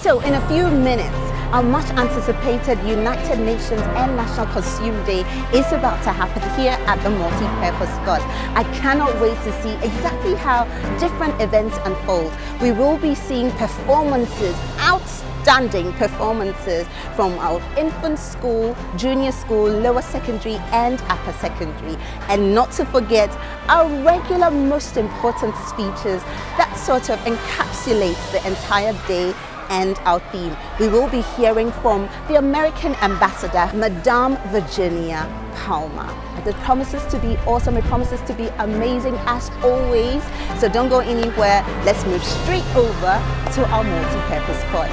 So in a few minutes, our much anticipated United Nations and National Consumer Day is about to happen here at the Multi-Purpose Court. I cannot wait to see exactly how different events unfold. We will be seeing performances, outstanding performances from our infant school, junior school, lower secondary and upper secondary. And not to forget our regular most important speeches that sort of encapsulates the entire day and our theme. We will be hearing from the American ambassador, Madame Virginia Palmer. It promises to be awesome, it promises to be amazing as always. So don't go anywhere, let's move straight over to our multi-purpose court.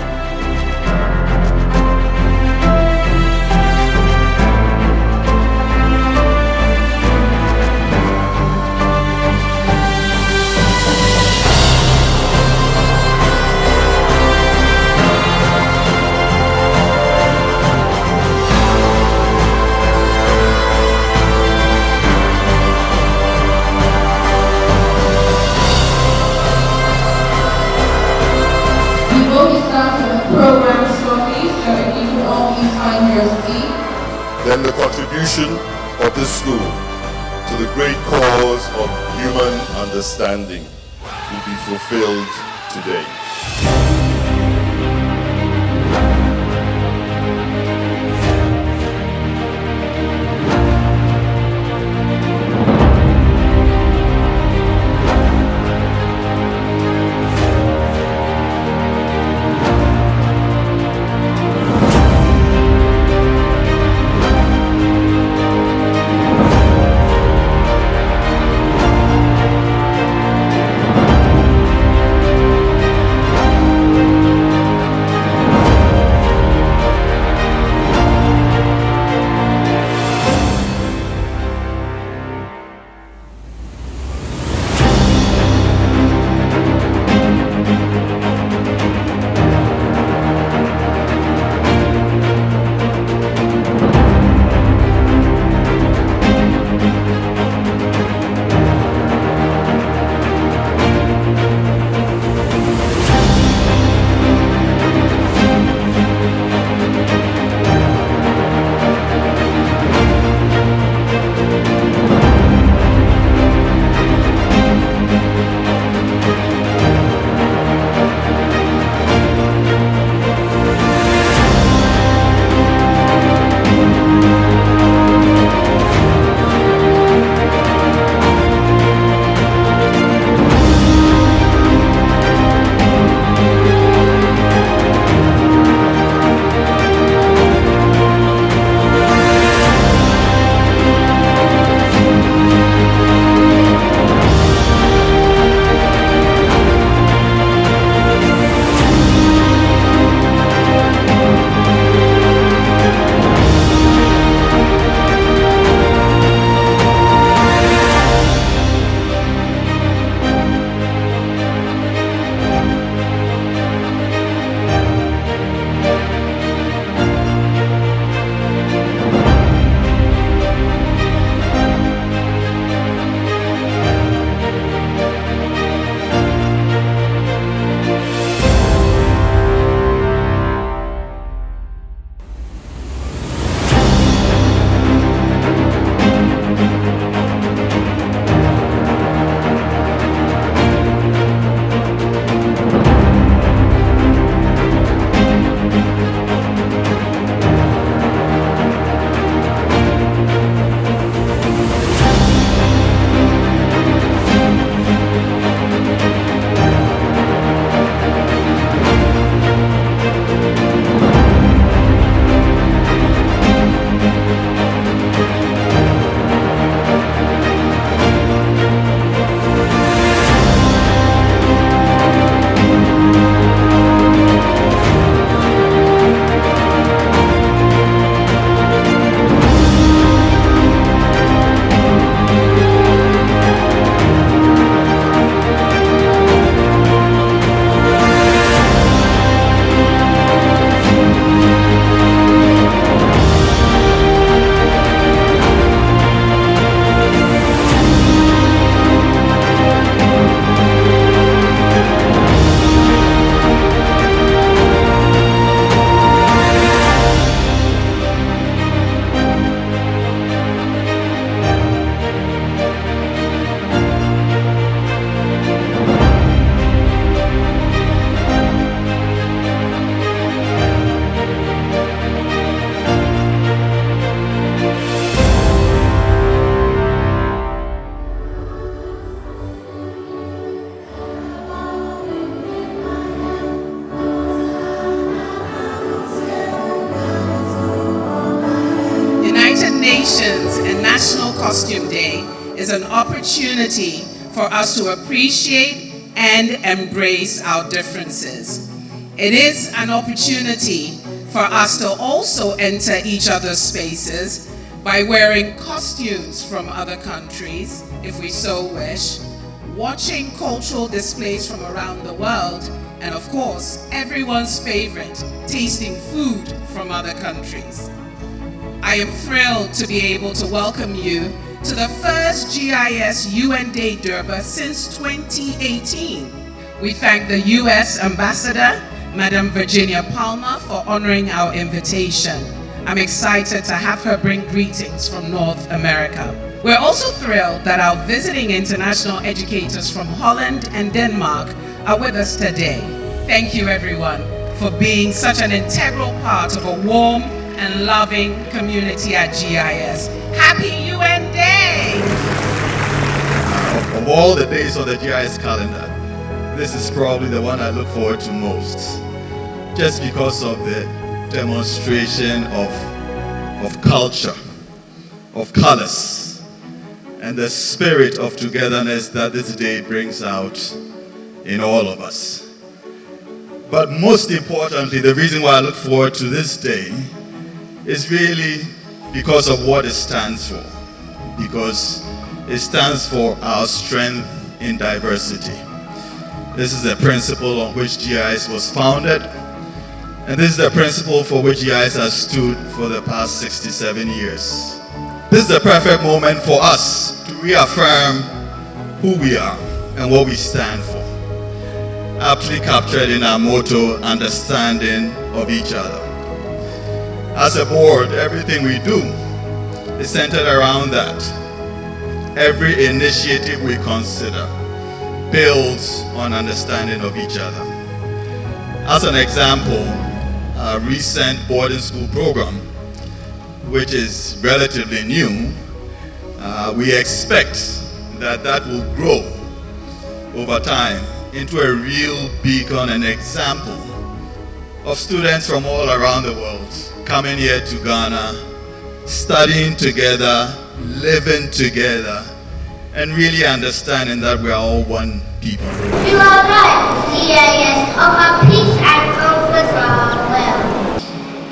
Then the contribution of the school to the great cause of human understanding will be fulfilled today. Nations and National Costume Day is an opportunity for us to appreciate and embrace our differences. It is an opportunity for us to also enter each other's spaces by wearing costumes from other countries, if we so wish, watching cultural displays from around the world, and of course, everyone's favorite, tasting food from other countries. I am thrilled to be able to welcome you to the first GIS UN Day Durbar since 2018. We thank the US Ambassador, Madam Virginia Palmer, for honoring our invitation. I'm excited to have her bring greetings from North America. We're also thrilled that our visiting international educators from Holland and Denmark are with us today. Thank you everyone for being such an integral part of a warm and loving community at GIS. Happy UN Day! Of all the days on the GIS calendar, this is probably the one I look forward to most, just because of the demonstration of culture, of colors, and the spirit of togetherness that this day brings out in all of us. But most importantly, the reason why I look forward to this day is really because of what it stands for. Because it stands for our strength in diversity. This is the principle on which GIS was founded, and this is the principle for which GIS has stood for the past 67 years. This is the perfect moment for us to reaffirm who we are and what we stand for, aptly captured in our motto, understanding of each other. As a board, everything we do is centered around that. Every initiative we consider builds on understanding of each other. As an example, our recent boarding school program, which is relatively new, we expect that will grow over time into a real beacon and example of students from all around the world coming here to Ghana, studying together, living together, and really understanding that we are all one people. You are right, GIS, offer peace and comfort for our world.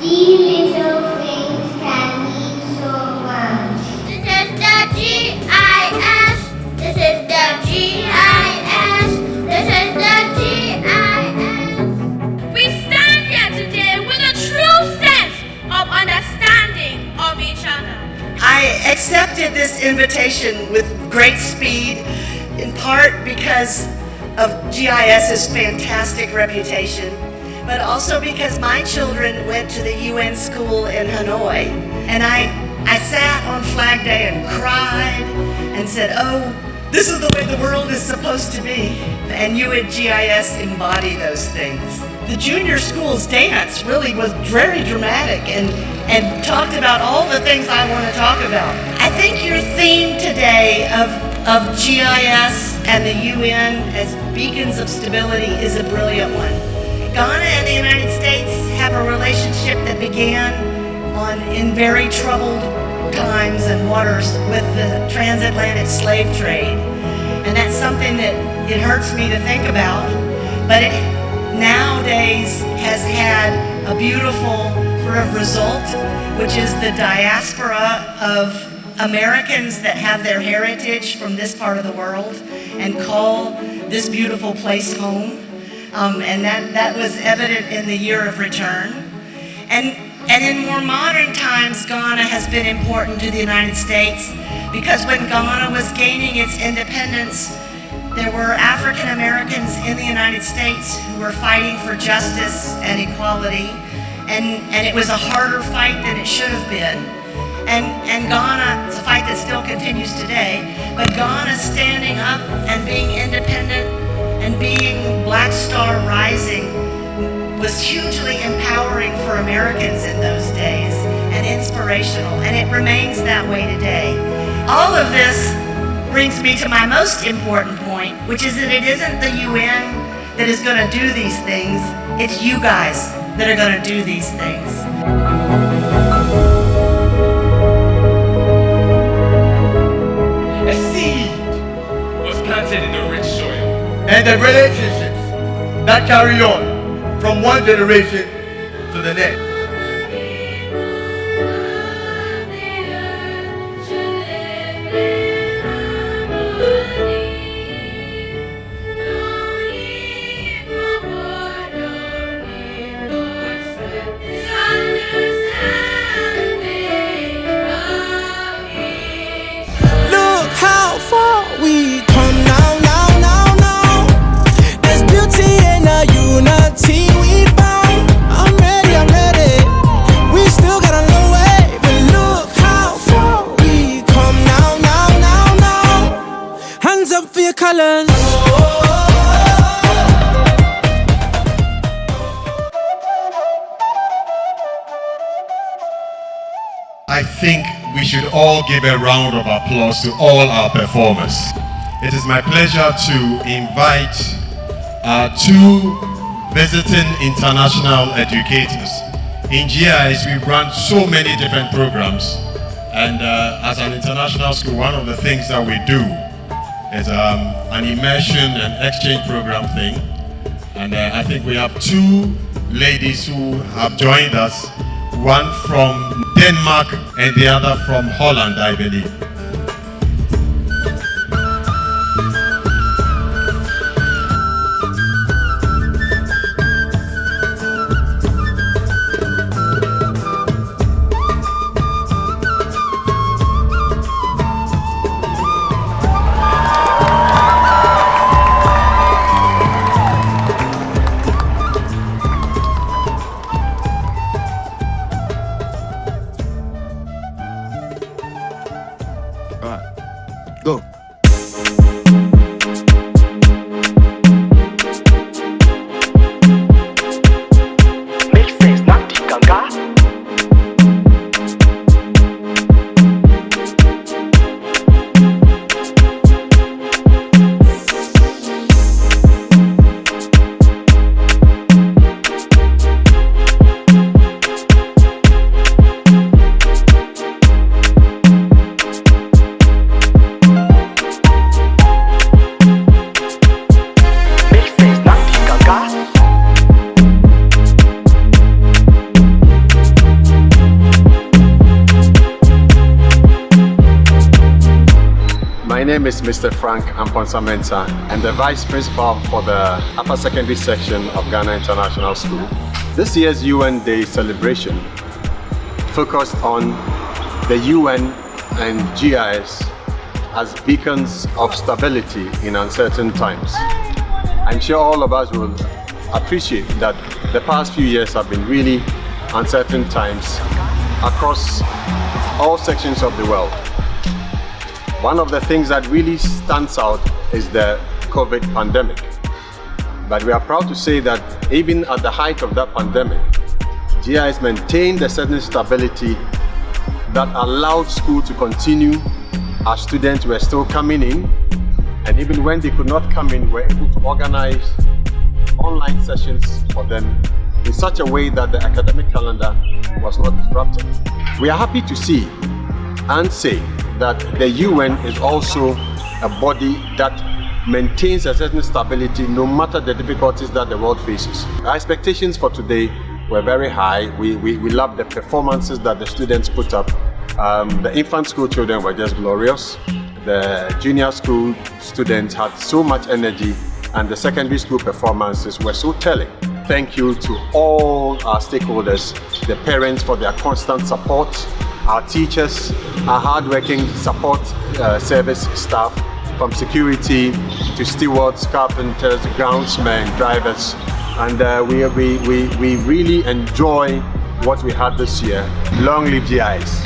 These little things can mean so much. This is the GIS. This is the GIS. This is the GIS. We stand here today with a true sense of understanding of each other. I accepted this invitation with great speed, in part because of GIS's fantastic reputation, but also because my children went to the UN school in Hanoi. And I sat on Flag Day and cried and said, oh, this is the way the world is supposed to be. And you at GIS embody those things. The junior school's dance really was very dramatic and talked about all the things I want to talk about. I think your theme today of GIS and the UN as beacons of stability is a brilliant one. Ghana and the United States have a relationship that began in very troubled times and waters with the transatlantic slave trade. And that's something that it hurts me to think about, but it nowadays has had a beautiful sort of result, which is the diaspora of Americans that have their heritage from this part of the world and call this beautiful place home. And that was evident in the year of return. And in more modern times, Ghana has been important to the United States because when Ghana was gaining its independence, there were African Americans in the United States who were fighting for justice and equality, and it was a harder fight than it should have been. And Ghana, it's a fight that still continues today, but Ghana standing up and being independent and being Black Star Rising was hugely empowering for Americans in those days and inspirational, and it remains that way today. All of this brings me to my most important point, which is that it isn't the UN that is going to do these things, it's you guys that are going to do these things. and the relationships that carry on from one generation to the next. Look how far we come now, now, now, now. There's beauty in the unity we found. I'm ready, I'm ready. We still got a long way, but look how far we come now, now, now, now. Hands up for your colors. I think we should all give a round of applause to all our performers. It is my pleasure to invite our two visiting international educators. In GIS, we run so many different programs, and as an international school, one of the things that we do is an immersion and exchange program thing. And I think we have two ladies who have joined us, one from Denmark and the other from Holland, I believe. Go. Make sense, not the ganga. My name is Mr. Frank Amponsa-Mensah. I'm the Vice Principal for the Upper Secondary Section of Ghana International School. This year's UN Day celebration focused on the UN and GIS as beacons of stability in uncertain times. I'm sure all of us will appreciate that the past few years have been really uncertain times across all sections of the world. One of the things that really stands out is the COVID pandemic. But we are proud to say that even at the height of that pandemic, GIS maintained a certain stability that allowed school to continue. Our students were still coming in, and even when they could not come in, we were able to organize online sessions for them in such a way that the academic calendar was not disrupted. We are happy to see and say that the UN is also a body that maintains a certain stability no matter the difficulties that the world faces. Our expectations for today were very high. We loved the performances that the students put up. The infant school children were just glorious. The junior school students had so much energy, and the secondary school performances were so telling. Thank you to all our stakeholders, the parents for their constant support, our teachers, our hardworking support service staff, from security to stewards, carpenters, groundsmen, drivers, and we really enjoy what we had this year. Long live GIS.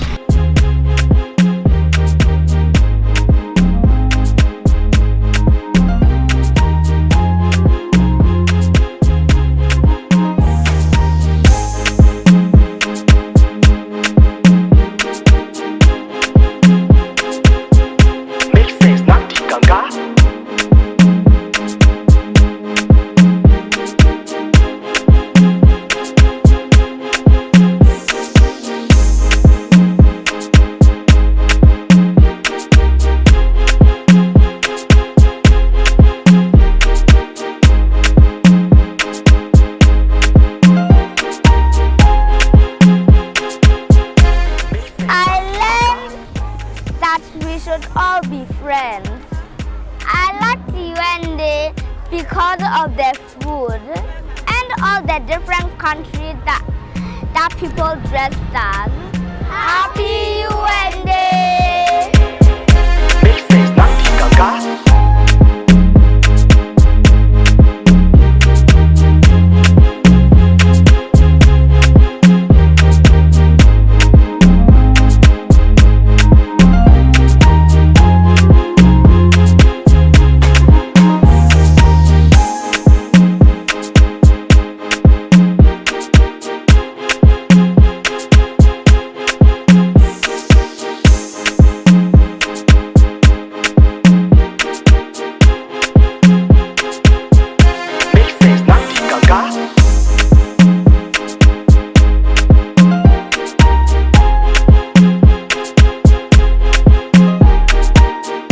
all be friends. I like the UN Day because of the food and all the different countries that people dressed as. Happy UN Day!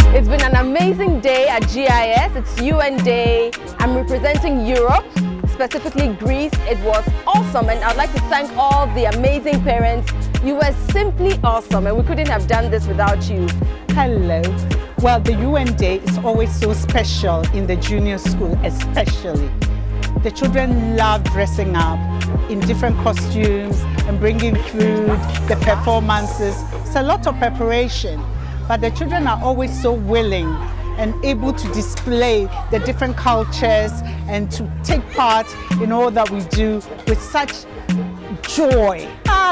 It's been an amazing day at GIS. It's UN Day. I'm representing Europe, specifically Greece. It was awesome, and I'd like to thank all the amazing parents. You were simply awesome, and we couldn't have done this without you. Hello. Well, the UN Day is always so special in the junior school, especially. The children love dressing up in different costumes and bringing food, the performances. It's a lot of preparation, but the children are always so willing and able to display the different cultures and to take part in all that we do with such joy.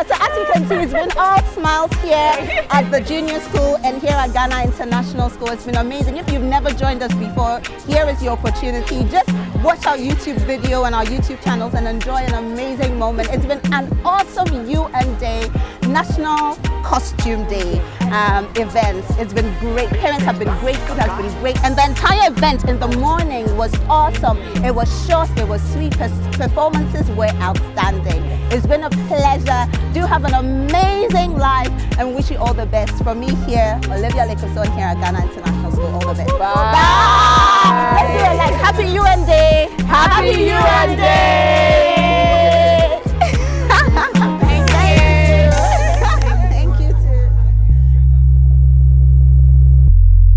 So as you can see, it's been all smiles here at the junior school and here at Ghana International School. It's been amazing. If you've never joined us before, here is your opportunity. Just watch our YouTube video and our YouTube channels and enjoy an amazing moment. It's been an awesome UN Day, National Costume Day event. It's been great. Parents have been great. Food has been great. And the entire event in the morning was awesome. It was short. It was sweet. Performances were outstanding. It's been a pleasure. Do have an amazing life and wish you all the best. From me here, Olivia Lekoson here at Ghana International School. All the best. Bye. Bye. Let's do it. Happy UN Day. Happy UN Day.